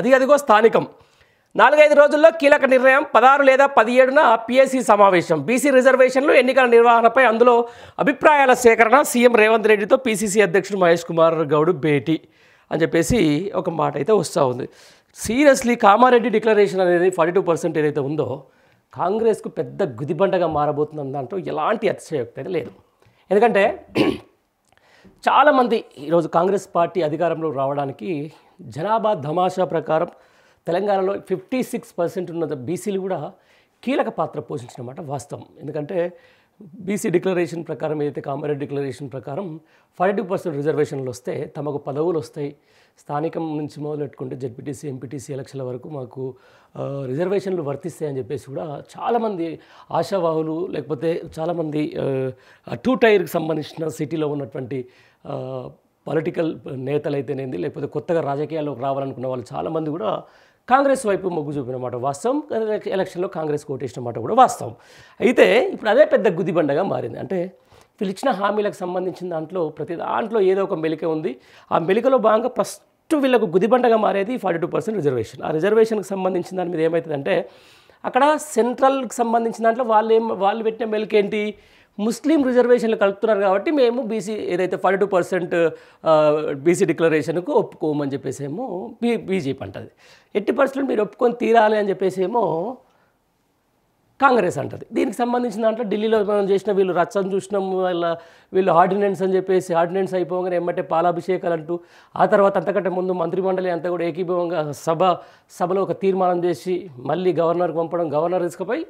అదిగో స్థానికం 4-5 రోజుల్లో కీలక నిర్ణయం 16 లేదా 17న పిఎస్సి సమావేశం బీసీ రిజర్వేషన్లు ఎన్నికల నిర్వహణపై అందులో అభిప్రాయాల సేకరణ సీఎం రేవంత్ రెడ్డితో పీసీసీ అధ్యక్షుడు మహేష్ కుమార్ గౌడ్ భేటీ అని చెప్పేసి ఒక మాట అయితే వస్తూ ఉంది. సీరియస్లీ కామారెడ్డి డిక్లరేషన్ అనేది 42% ఏదైతే ఉందో కాంగ్రెస్కు పెద్ద గుదిబండగా మారబోతుందని దాంట్లో ఎలాంటి అతిశయోక్తి అయితే లేదు. ఎందుకంటే చాలామంది ఈరోజు కాంగ్రెస్ పార్టీ అధికారంలో రావడానికి జనాభా ధమాషా ప్రకారం తెలంగాణలో 56% ఉన్న బీసీలు కూడా కీలక పాత్ర పోషించినమాట వాస్తవం. ఎందుకంటే బీసీ డిక్లరేషన్ ప్రకారం ఏదైతే కామారెడ్డి డిక్లరేషన్ ప్రకారం 42% రిజర్వేషన్లు వస్తే తమకు పదవులు వస్తాయి. స్థానికం నుంచి మొదలెట్టుకుంటే జెడ్పీటీసీ ఎంపీటీసీ ఎలక్షన్ల వరకు మాకు రిజర్వేషన్లు వర్తిస్తాయని చెప్పేసి కూడా చాలామంది ఆశావాహులు లేకపోతే చాలామంది 2 టైర్కి సంబంధించిన సిటీలో ఉన్నటువంటి పొలిటికల్ నేతలైతేనేది లేకపోతే కొత్తగా రాజకీయాల్లోకి రావాలనుకున్న వాళ్ళు చాలామంది కూడా కాంగ్రెస్ వైపు మొగ్గు చూపినమాట వాస్తవం. ఎలక్షన్లో కాంగ్రెస్ ఓటేసిన మాట కూడా వాస్తవం. అయితే ఇప్పుడు అదే పెద్ద గుదిబండగా మారింది. అంటే వీళ్ళు ఇచ్చిన హామీలకు సంబంధించిన దాంట్లో ప్రతి దాంట్లో ఏదో ఒక మెలిక ఉంది. ఆ మెలికలో భాగంగా ఫస్ట్ వీళ్ళకు గుదిబండగా మారేది 42% రిజర్వేషన్. ఆ రిజర్వేషన్కి సంబంధించిన దాని మీద ఏమవుతుందంటే అక్కడ సెంట్రల్కి సంబంధించిన దాంట్లో వాళ్ళు పెట్టిన మెలిక ఏంటి, ముస్లిం రిజర్వేషన్లు కలుపుతున్నారు కాబట్టి మేము బీసీ ఏదైతే 42% బీసీ డిక్లరేషన్కు ఒప్పుకోమని చెప్పేసి ఏమో బీజేపీ అంటుంది. 80% మీరు ఒప్పుకొని తీరాలి అని చెప్పేసి ఏమో కాంగ్రెస్ అంటుంది. దీనికి సంబంధించిన దాంట్లో ఢిల్లీలో మనం చేసిన వీళ్ళు రచ్చను చూసినాం, వీళ్ళు ఆర్డినెన్స్ అని చెప్పేసి ఆర్డినెన్స్ అయిపోగానే ఎమ్మటే పాలాభిషేకాలు అంటూ ఆ తర్వాత అంతకంటే ముందు మంత్రిమండలి అంతా కూడా ఏకీభవంగా సభలో ఒక తీర్మానం చేసి మళ్ళీ గవర్నర్కి పంపడం, గవర్నర్ తీసుకుపోయి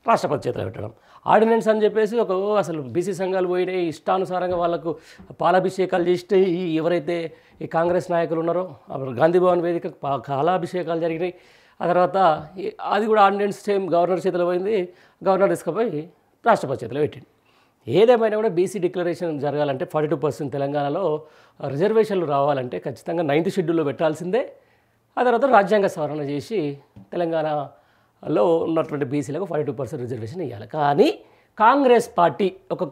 రాష్ట్రపతి చేతిలో పెట్టడం. ఆర్డినెన్స్ అని చెప్పేసి అసలు బీసీ సంఘాలు పోయినాయి, ఇష్టానుసారంగా వాళ్ళకు పాలాభిషేకాలు చేస్తే ఎవరైతే ఈ కాంగ్రెస్ నాయకులు ఉన్నారో గాంధీ భవన్ వేదిక పాలాభిషేకాలు జరిగినాయి. ఆ తర్వాత అది కూడా ఆర్డినెన్స్ సేమ్ గవర్నర్ చేతిలో పోయింది, గవర్నర్ తీసుకుపోయి రాష్ట్రపతి చేతిలో పెట్టింది. ఏదేమైనా కూడా బీసీ డిక్లరేషన్ జరగాలంటే 42% తెలంగాణలో రిజర్వేషన్లు రావాలంటే ఖచ్చితంగా 9th షెడ్యూల్లో పెట్టాల్సిందే. ఆ తర్వాత రాజ్యాంగ సవరణ చేసి తెలంగాణలో ఉన్నటువంటి బీసీలకు 42% రిజర్వేషన్ ఇవ్వాలి. కానీ కాంగ్రెస్ పార్టీ ఒక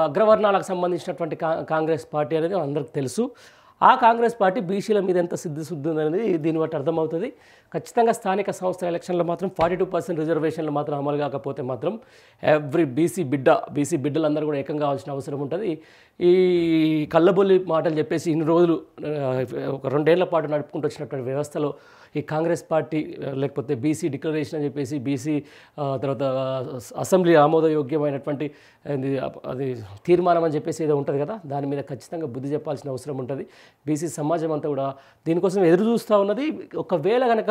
అగ్రవర్ణాలకు సంబంధించినటువంటి కాంగ్రెస్ పార్టీ అనేది అందరికీ తెలుసు. ఆ కాంగ్రెస్ పార్టీ బీసీల మీద ఎంత సిద్ధశుద్ధి ఉందనేది దీన్ని బట్టి అర్థమవుతుంది. ఖచ్చితంగా స్థానిక సంస్థల ఎలక్షన్లో మాత్రం 42% రిజర్వేషన్లు మాత్రం అమలు కాకపోతే మాత్రం ఎవ్రీ బీసీ బిడ్డలందరూ కూడా ఏకం కావాల్సిన అవసరం ఉంటుంది. ఈ కళ్ళబొల్లి మాటలు చెప్పేసి ఇన్ని రోజులు ఒక 2 ఏళ్ల పాటు నడుపుకుంటూ వచ్చినటువంటి వ్యవస్థలో ఈ కాంగ్రెస్ పార్టీ లేకపోతే బీసీ డిక్లరేషన్ అని చెప్పేసి బీసీ తర్వాత అసెంబ్లీ ఆమోదయోగ్యమైనటువంటి అది తీర్మానం అని చెప్పేసి ఏదో ఉంటుంది కదా, దాని మీద ఖచ్చితంగా బుద్ధి చెప్పాల్సిన అవసరం ఉంటుంది. బీసీ సమాజం అంతా కూడా దీనికోసం ఎదురు చూస్తూ ఉన్నది. ఒకవేళ కనుక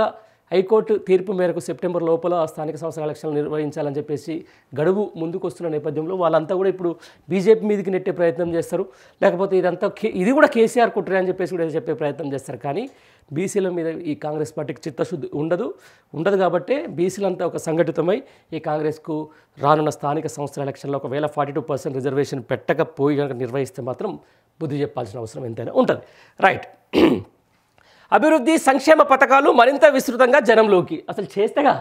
హైకోర్టు తీర్పు మేరకు సెప్టెంబర్ లోపల స్థానిక సంస్థల ఎలక్షన్లు నిర్వహించాలని చెప్పేసి గడువు ముందుకు వస్తున్న నేపథ్యంలో వాళ్ళంతా కూడా ఇప్పుడు బీజేపీ మీదకి నెట్టే ప్రయత్నం చేస్తారు, లేకపోతే ఇది కూడా కేసీఆర్ కుట్రే అని చెప్పేసి కూడా చెప్పే ప్రయత్నం చేస్తారు. కానీ బీసీల మీద ఈ కాంగ్రెస్ పార్టీకి చిత్తశుద్ధి ఉండదు కాబట్టి బీసీలంతా ఒక సంఘటితమై ఈ కాంగ్రెస్కు రానున్న స్థానిక సంస్థల ఎలక్షన్లో ఒకవేళ 42% రిజర్వేషన్ పెట్టకపోయి కనుక నిర్వహిస్తే మాత్రం బుద్ధి చెప్పాల్సిన అవసరం ఎంతైనా ఉంటుంది. రైట్. అభివృద్ధి సంక్షేమ పథకాలు మరింత విస్తృతంగా జనంలోకి అసలు చేస్తేగా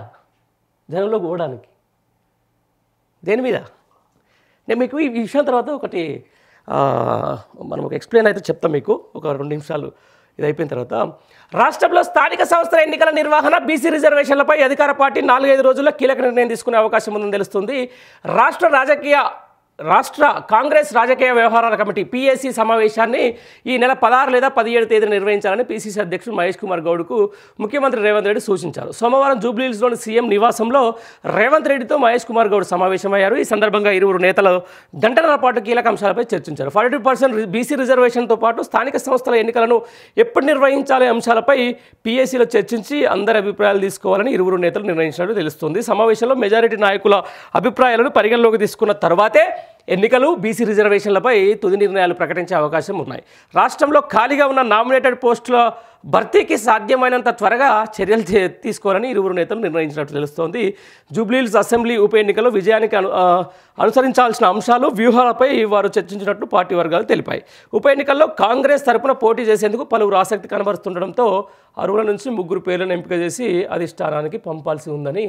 జనంలోకి పోవడానికి దేని మీద నేను మీకు ఈ విషయం తర్వాత ఒకటి మనం ఒక ఎక్స్ప్లెయిన్ అయితే చెప్తాం మీకు ఒక 2 నిమిషాలు ఇది అయిపోయిన తర్వాత. రాష్ట్రంలో స్థానిక సంస్థల ఎన్నికల నిర్వహణ బీసీ రిజర్వేషన్లపై అధికార పార్టీ 4-5 రోజుల్లో కీలక నిర్ణయం తీసుకునే అవకాశం ఉందని తెలుస్తుంది. రాష్ట్ర కాంగ్రెస్ రాజకీయ వ్యవహారాల కమిటీ పిఎస్సి సమావేశాన్ని ఈ నెల 16 లేదా 17 తేదీన నిర్వహించాలని పిసిసి అధ్యక్షుడు మహేష్ కుమార్ గౌడ్కు ముఖ్యమంత్రి రేవంత్ రెడ్డి సూచించారు. సోమవారం జూబ్లీహిల్స్లోని సీఎం నివాసంలో రేవంత్ రెడ్డితో మహేష్ కుమార్ గౌడ్ సమావేశమయ్యారు. ఈ సందర్భంగా ఇరువురు నేతలు గంటల పాటు కీలక అంశాలపై చర్చించారు. 42% బీసీ రిజర్వేషన్తో పాటు స్థానిక సంస్థల ఎన్నికలను ఎప్పుడు నిర్వహించాలనే అంశాలపై పిఎస్సిలో చర్చించి అందరి అభిప్రాయాలు తీసుకోవాలని ఇరువురు నేతలు నిర్ణయించినట్టు తెలుస్తుంది. సమావేశంలో మెజారిటీ నాయకుల అభిప్రాయాలను పరిగణలోకి తీసుకున్న తర్వాతే ఎన్నికలు బీసీ రిజర్వేషన్లపై తుది నిర్ణయాలు ప్రకటించే అవకాశం ఉన్నాయి. రాష్ట్రంలో ఖాళీగా ఉన్న నామినేటెడ్ పోస్టుల భర్తీకి సాధ్యమైనంత త్వరగా చర్యలు తీసుకోవాలని ఇరువురు నేతలు నిర్ణయించినట్టు తెలుస్తోంది. జూబ్లీహిల్స్ అసెంబ్లీ ఉప ఎన్నికల్లో విజయానికి అనుసరించాల్సిన అంశాలు వ్యూహాలపై వారు చర్చించినట్లు పార్టీ వర్గాలు తెలిపాయి. ఉప ఎన్నికల్లో కాంగ్రెస్ తరపున పోటీ చేసేందుకు పలువురు ఆసక్తి కనబరుస్తుండడంతో అరువుల నుంచి 3 పేర్లను ఎంపిక చేసి అధిష్టానానికి పంపాల్సి ఉందని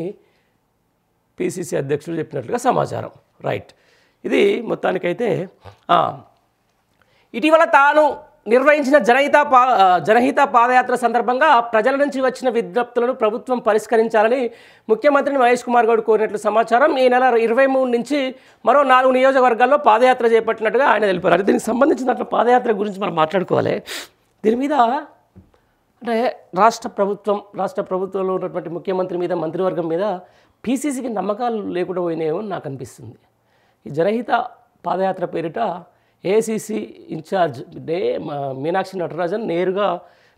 పిసిసి అధ్యక్షులు చెప్పినట్లుగా సమాచారం. రైట్. ఇది మొత్తానికైతే ఇటీవల తాను నిర్వహించిన జనహిత పాదయాత్ర సందర్భంగా ప్రజల నుంచి వచ్చిన విజ్ఞప్తులను ప్రభుత్వం పరిష్కరించాలని ముఖ్యమంత్రిని మహేష్ కుమార్ గౌడ్ కోరినట్లు సమాచారం. ఈ నెల 23 నుంచి మరో 4 నియోజకవర్గాల్లో పాదయాత్ర చేపట్టినట్టుగా ఆయన తెలిపారు. దీనికి సంబంధించిన పాదయాత్ర గురించి మనం మాట్లాడుకోవాలి. దీని మీద అంటే రాష్ట్ర ప్రభుత్వంలో ఉన్నటువంటి ముఖ్యమంత్రి మీద, మంత్రివర్గం మీద పీసీసీకి నమ్మకాలు లేకుండా పోయినాయేమో నాకు అనిపిస్తుంది. ఈ జనహిత పాదయాత్ర పేరిట ఏఐసీసీ ఇన్ఛార్జ్ మీనాక్షి నటరాజన్ నేరుగా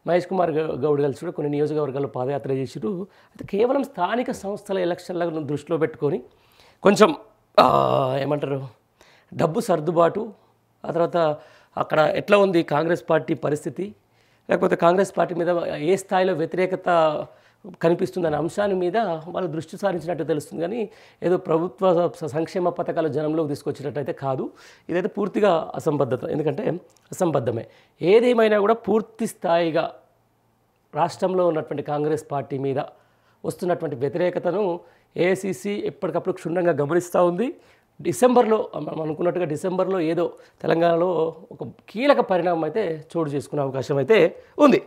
మహేష్ కుమార్ గౌడ్ కలిసి కూడా కొన్ని నియోజకవర్గాల్లో పాదయాత్ర చేసిరు. అయితే కేవలం స్థానిక సంస్థల ఎలక్షన్లను దృష్టిలో పెట్టుకొని కొంచెం ఏమంటారు డబ్బు సర్దుబాటు, ఆ తర్వాత అక్కడ ఎట్లా ఉంది కాంగ్రెస్ పార్టీ పరిస్థితి, లేకపోతే కాంగ్రెస్ పార్టీ మీద ఏ స్థాయిలో వ్యతిరేకత కనిపిస్తుందనే అంశాన్ని మీద వాళ్ళు దృష్టి సారించినట్టు తెలుస్తుంది. కానీ ఏదో ప్రభుత్వ సంక్షేమ పథకాలు జనంలోకి తీసుకొచ్చినట్టయితే కాదు. ఇదైతే పూర్తిగా అసంబద్ధమే. ఏదేమైనా కూడా పూర్తి స్థాయిగా రాష్ట్రంలో ఉన్నటువంటి కాంగ్రెస్ పార్టీ మీద వస్తున్నటువంటి వ్యతిరేకతను ఏఐసీసీ ఎప్పటికప్పుడు క్షుణ్ణంగా గమనిస్తూ ఉంది. డిసెంబర్లో మనం అనుకున్నట్టుగా డిసెంబర్లో ఏదో తెలంగాణలో ఒక కీలక పరిణామం అయితే చోటు చేసుకునే అవకాశం అయితే ఉంది.